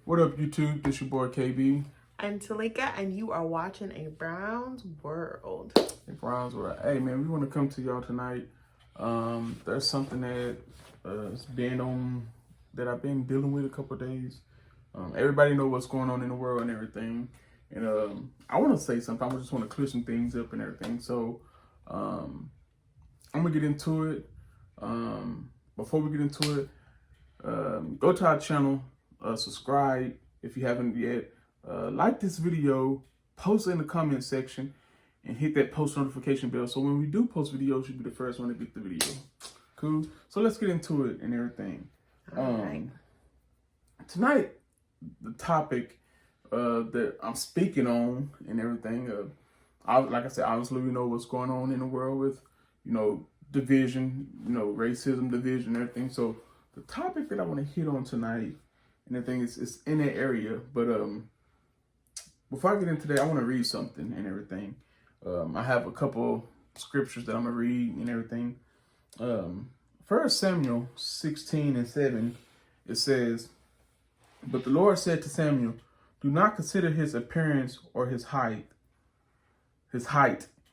What up, YouTube? This your boy KB. I'm Talika, and you are watching A Brown's World. Hey, Browns, hey man, we want to come to y'all tonight. There's something that that I've been dealing with a couple of days. Everybody know what's going on in the world and everything, and I want to say something. I just want to clear some things up and everything. So I'm gonna get into it. Before we get into it, go to our channel, subscribe if you haven't yet. Like this video, post it in the comment section, and hit that post notification bell so when we do post videos, you'll be the first one to get the video. Cool? So let's get into it and everything. Right. Tonight, the topic that I'm speaking on and everything, like I said, obviously we know what's going on in the world with, division, racism, division, and everything. So the topic that I want to hit on tonight and everything is in that area, but before I get into that, I want to read something and everything. I have a couple scriptures that I'm going to read and everything. 1 Samuel 16:7, it says, "But the Lord said to Samuel, do not consider his appearance or his height,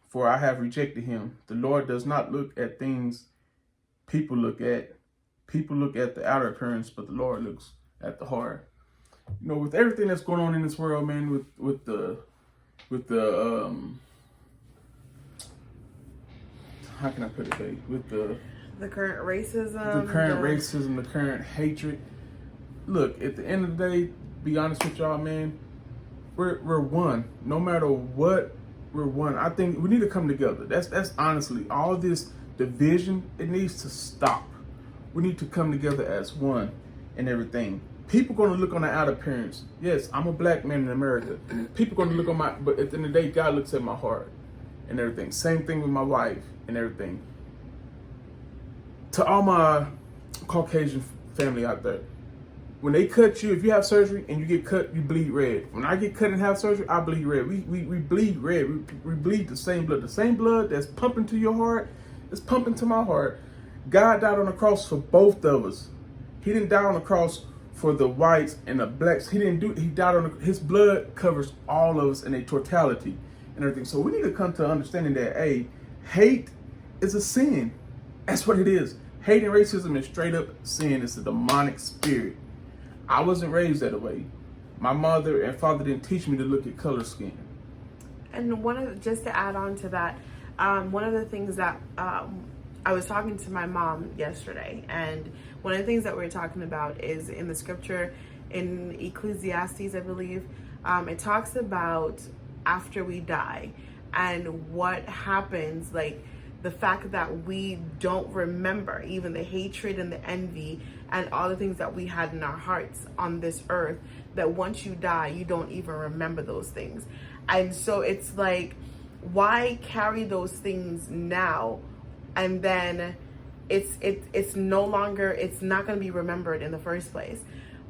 for I have rejected him. The Lord does not look at things people look at. People look at the outer appearance, but the Lord looks at the heart." With everything that's going on in this world, man, with the how can I put it, babe? With the current racism, the current hatred. Look, at the end of the day, be honest with y'all, man, we're one. No matter what, we're one. I think we need to come together. That's honestly, all this division, it needs to stop. We need to come together as one and everything. People going to look on the outer appearance. Yes, I'm a black man in America. People going to look on but at the end of the day, God looks at my heart and everything. Same thing with my wife and everything. To all my Caucasian family out there, when they cut you, if you have surgery and you get cut, you bleed red. When I get cut and have surgery, I bleed red. We bleed red. We bleed the same blood. The same blood that's pumping to your heart is pumping to my heart. God died on the cross for both of us. He didn't die on the cross for the whites and the blacks. He died on his blood covers all of us in a totality and everything. So we need to come to understanding that, hate is a sin. That's what it is. Hate and racism is straight up sin. It's a demonic spirit. I wasn't raised that way. My mother and father didn't teach me to look at color skin. And just to add on to that, one of the things that I was talking to my mom yesterday, and one of the things that we were talking about is in the scripture in Ecclesiastes, I believe, it talks about after we die and what happens, like the fact that we don't remember even the hatred and the envy and all the things that we had in our hearts on this earth, that once you die, you don't even remember those things. And so it's like, why carry those things now? And then it's no longer, it's not going to be remembered in the first place.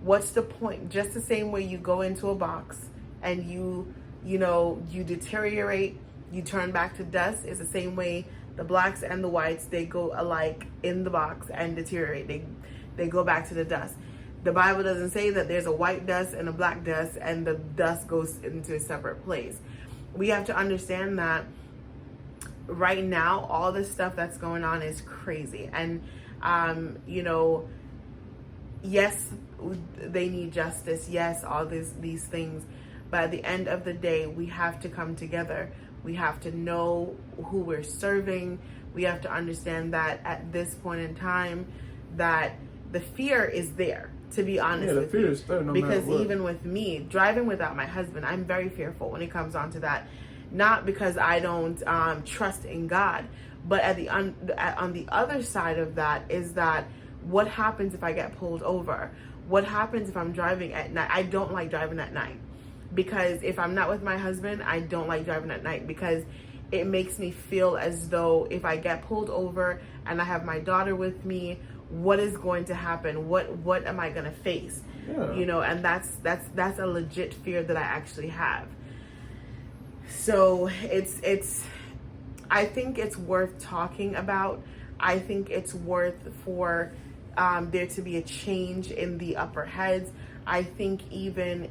What's the point? Just the same way you go into a box and you deteriorate, you turn back to dust, is the same way the blacks and the whites, they go alike in the box and deteriorate. They go back to the dust. The Bible doesn't say that there's a white dust and a black dust and the dust goes into a separate place. We have to understand that right now, all this stuff that's going on is crazy. And, yes, they need justice. Yes, all these things. But at the end of the day, we have to come together. We have to know who we're serving. We have to understand that at this point in time, that the fear is there, to be honest with you. Fear is there, no matter because what. Even with me, driving without my husband, I'm very fearful when it comes on to that. Not because I don't trust in God, but on the other side of that is that what happens if I get pulled over? What happens if I'm driving at night? I don't like driving at night, because if I'm not with my husband, I don't like driving at night, because it makes me feel as though if I get pulled over and I have my daughter with me, what is going to happen? What am I going to face? Yeah. And that's a legit fear that I actually have. So I think it's worth talking about. I think it's worth for there to be a change in the upper heads. I think even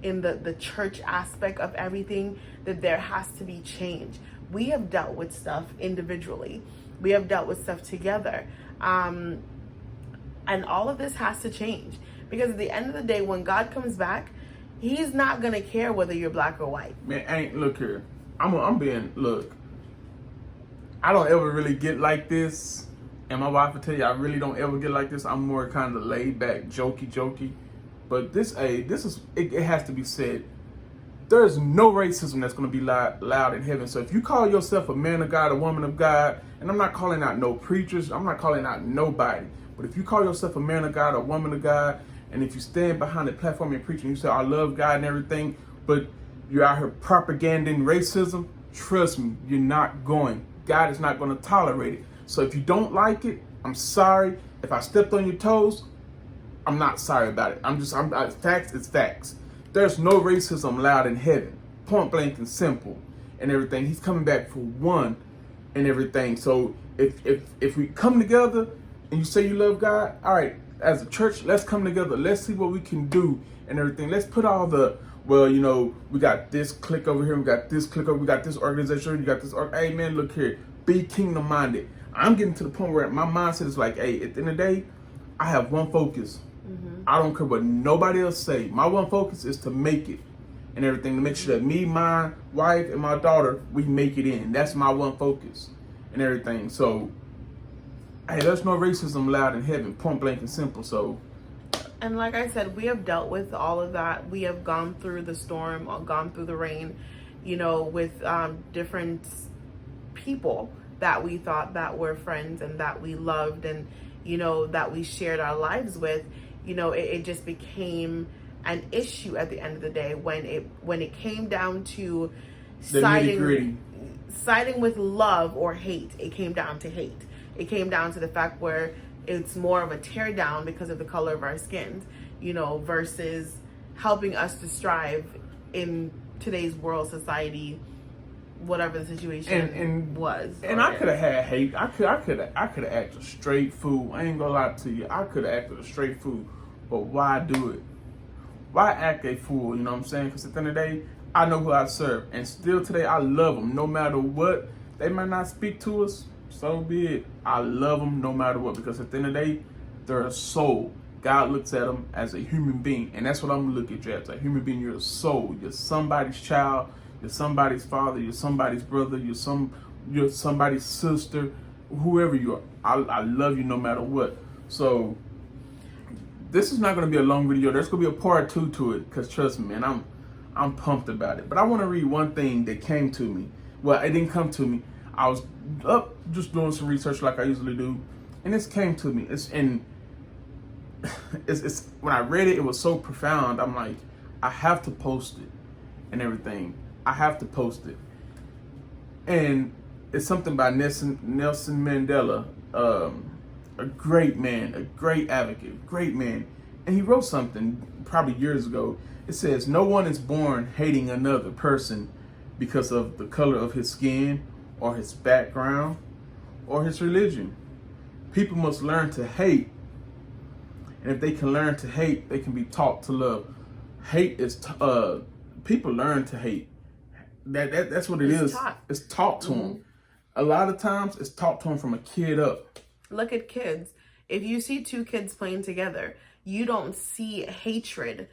in the church aspect of everything, that there has to be change. We have dealt with stuff individually. We have dealt with stuff together. And all of this has to change. Because at the end of the day, when God comes back, he's not going to care whether you're black or white. Man, look here. Look, I don't ever really get like this. And my wife will tell you, I really don't ever get like this. I'm more kind of laid back, jokey. But it has to be said. There's no racism that's going to be loud in heaven. So if you call yourself a man of God, a woman of God, and I'm not calling out no preachers, I'm not calling out nobody. But if you call yourself a man of God, a woman of God, and if you stand behind the platform and preaching, you say, I love God and everything, but you're out here propaganding racism, trust me, you're not going. God is not going to tolerate it. So if you don't like it, I'm sorry. If I stepped on your toes, I'm not sorry about it. Facts is facts. There's no racism allowed in heaven. Point blank and simple and everything. He's coming back for one and everything. So if we come together and you say you love God, all right, as a church, let's come together. Let's see what we can do and everything. Let's put all the, we got this clique over here, we got this clique over, we got this organization, you got this, hey man, look here, be kingdom minded. I'm getting to the point where my mindset is like, hey, at the end of the day, I have one focus. I don't care what nobody else say. My one focus is to make it and everything, to make sure that me, my wife, and my daughter, we make it in. That's my one focus and everything. So, hey, there's no racism allowed in heaven, point blank and simple. So, and like I said, we have dealt with all of that. We have gone through the storm, or gone through the rain, with different people that we thought that were friends and that we loved and, that we shared our lives with. It just became an issue at the end of the day when it came down to siding with love or hate. It came down to hate. It came down to the fact where it's more of a tear down because of the color of our skins, versus helping us to strive in today's world, society, whatever the situation was. And I could have had hate. I could have acted a straight fool. I ain't gonna lie to you. I could have acted a straight fool. But why do it? Why act a fool? You know what I'm saying? Because at the end of the day, I know who I serve. And still today, I love them. No matter what, they might not speak to us. So be it. I love them no matter what. Because at the end of the day, they're a soul. God looks at them as a human being. And that's what I'm looking at you as. A human being, you're a soul. You're somebody's child. You're somebody's father, you're somebody's brother, you're somebody's sister, whoever you are. I love you no matter what. So this is not going to be a long video. There's going to be a part 2 to it, because trust me, man, I'm pumped about it. But I want to read one thing that came to me. Well, it didn't come to me. I was up just doing some research like I usually do, and this came to me. It's when I read it, it was so profound. I'm like, I have to post it and everything. I have to post it. And it's something by Nelson Mandela, a great man, a great advocate, great man. And he wrote something probably years ago. It says, no one is born hating another person because of the color of his skin or his background or his religion. People must learn to hate. And if they can learn to hate, they can be taught to love. Hate is, people learn to hate. That's what it's taught. It's taught to them. A lot of times it's taught to them from a kid up. Look at kids. If you see two kids playing together, you don't see hatred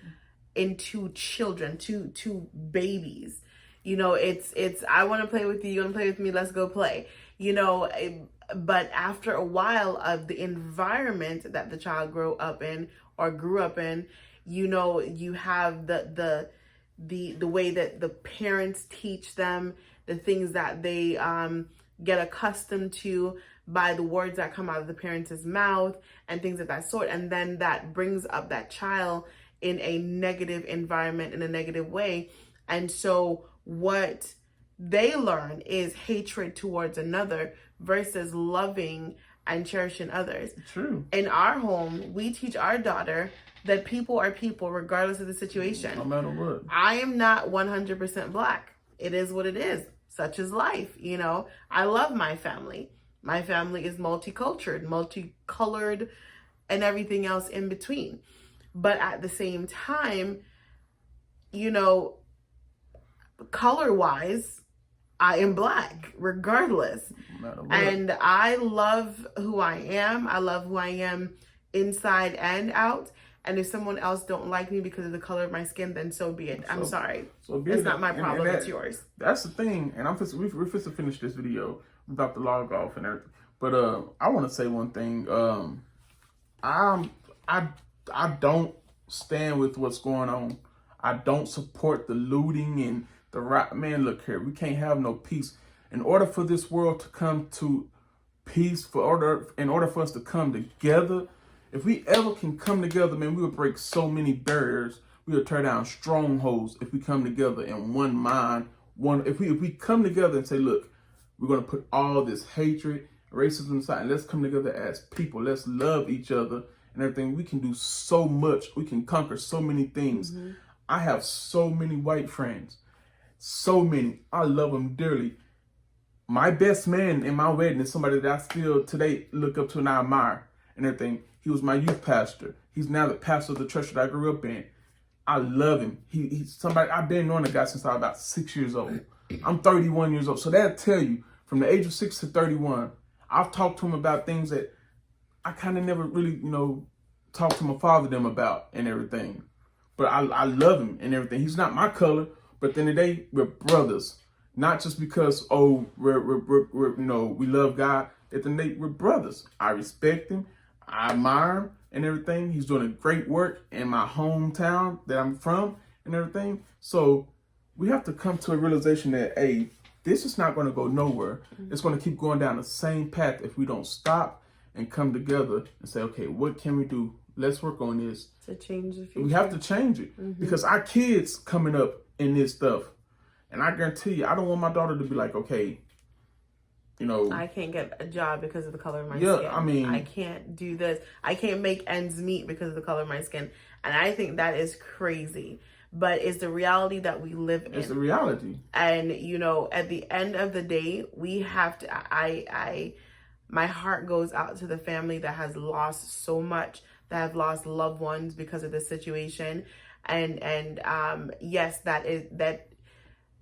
in two children, two babies. It's I want to play with you want to play with me, let's go play. But after a while of the environment that the child grew up in, you have the way that the parents teach them, the things that they get accustomed to by the words that come out of the parents' mouth and things of that sort. And then that brings up that child in a negative environment, in a negative way. And so what they learn is hatred towards another versus loving and cherishing others. True. In our home, we teach our daughter that people are people regardless of the situation. No matter what. I am not 100% black. It is what it is. Such is life. I love my family. My family is multicolored, and everything else in between. But at the same time, you know, color wise, I am black regardless. And I love who I am. I love who I am inside and out. And if someone else don't like me because of the color of my skin, then so be it. I'm sorry. So it's not my problem. It's yours. That's the thing. And we're supposed to finish this video about the log off and everything. But I want to say one thing. I don't stand with what's going on. I don't support the looting and the right. Man, look here. We can't have no peace. In order for this world to come to peace, in order for us to come together, if we ever can come together, man, we will break so many barriers. We will tear down strongholds if we come together in one mind. If we come together and say, look, we're going to put all this hatred, racism aside, and let's come together as people. Let's love each other and everything. We can do so much. We can conquer so many things. Mm-hmm. I have so many white friends. So many. I love them dearly. My best man in my wedding is somebody that I still today look up to and I admire and everything. He was my youth pastor. He's now the pastor of the church that I grew up in. I love him. He's somebody, I've been knowing the guy since I was about 6 years old. I'm 31 years old. So that'll tell you, from the age of 6 to 31, I've talked to him about things that I kind of never really, talked to my father them about and everything. But I love him and everything. He's not my color, but at the end of the day, we're brothers. Not just because, we're we love God. At the end of the day, we're brothers. I respect him. I admire him and everything. He's doing a great work in my hometown that I'm from and everything. So we have to come to a realization that, hey, this is not going to go nowhere. Mm-hmm. It's going to keep going down the same path if we don't stop and come together and say, okay, what can we do? Let's work on this. To change the future. We have to change it. Mm-hmm. Because our kids coming up in this stuff. And I guarantee you, I don't want my daughter to be like, okay, I can't get a job because of the color of my skin. I mean, I can't do this. I can't make ends meet because of the color of my skin. And I think that is crazy. But it's the reality that we live in. It's the reality. And, at the end of the day, we have to, my heart goes out to the family that has lost so much, that have lost loved ones because of this situation. And yes, that,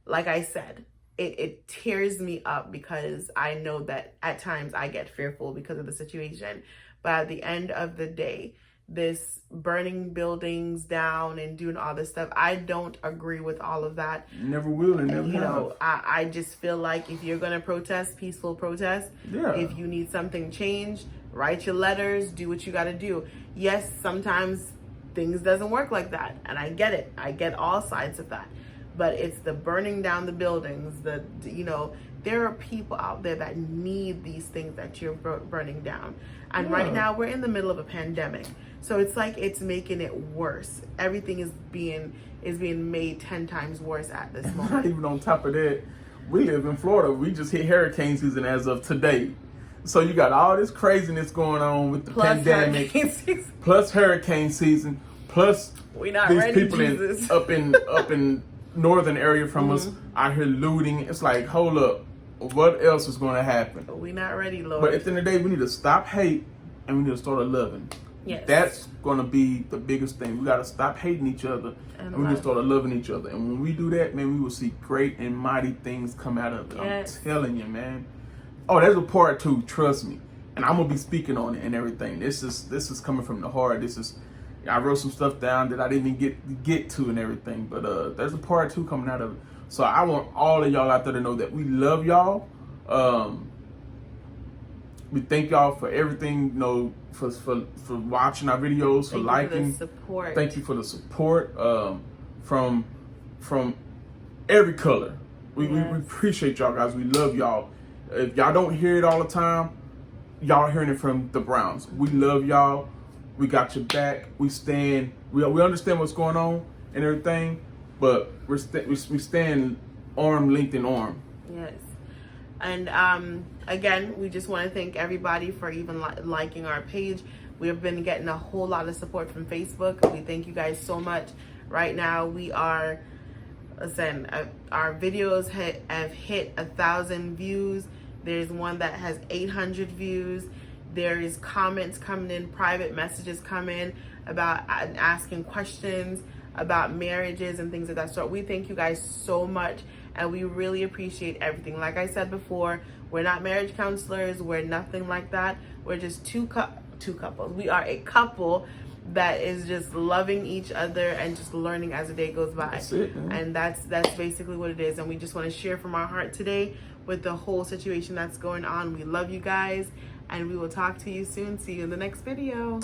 like I said, it tears me up because I know that at times I get fearful because of the situation. But at the end of the day, this burning buildings down and doing all this stuff, I don't agree with all of that. Never will and never have. I just feel like if you're going to protest, peaceful protest. Yeah. If you need something changed, write your letters, do what you got to do. Yes, sometimes things doesn't work like that. And I get it. I get all sides of that. But it's the burning down the buildings, there are people out there that need these things that you're burning down. And right now we're in the middle of a pandemic. So it's like it's making it worse. Everything is being made 10 times worse at this moment. Not even on top of that, we live in Florida. We just hit hurricane season as of today. So you got all this craziness going on with the pandemic. Plus hurricane season. Plus we not these ready, people Jesus. up in northern area from us out here looting. It's like, hold up, what else is going to happen? We not ready, Lord. But at the end of the day, we need to stop hate and we need to start loving. Yes. That's going to be the biggest thing. We got to stop hating each other and we need to start loving each other. And when we do that, man, we will see great and mighty things come out of it. Yes. I'm telling you, man. Oh, there's a part 2, trust me. And I'm going to be speaking on it and everything. This is coming from the heart. I wrote some stuff down that I didn't even get to and everything. But there's a part 2 coming out of it. So I want all of y'all out there to know that we love y'all. We thank y'all for everything, for watching our videos, for liking. For the support. Thank you for the support from every color. We appreciate y'all guys. We love y'all. If y'all don't hear it all the time, y'all hearing it from the Browns. We love y'all. We got your back. We stand. We understand what's going on and everything, but we stand arm length in arm. Yes. And again, we just want to thank everybody for even liking our page. We have been getting a whole lot of support from Facebook. We thank you guys so much. Right now, we are, our videos have hit 1,000 views. There's one that has 800 views. There is comments coming in, private messages come in about asking questions about marriages and things of that sort. We thank you guys so much, and we really appreciate everything. Like I said before, we're not marriage counselors. We're nothing like that. We're just two couples. We are a couple that is just loving each other and just learning as the day goes by. That's it, man. And that's basically what it is. And we just want to share from our heart today with the whole situation that's going on. We love you guys, and we will talk to you soon. See you in the next video.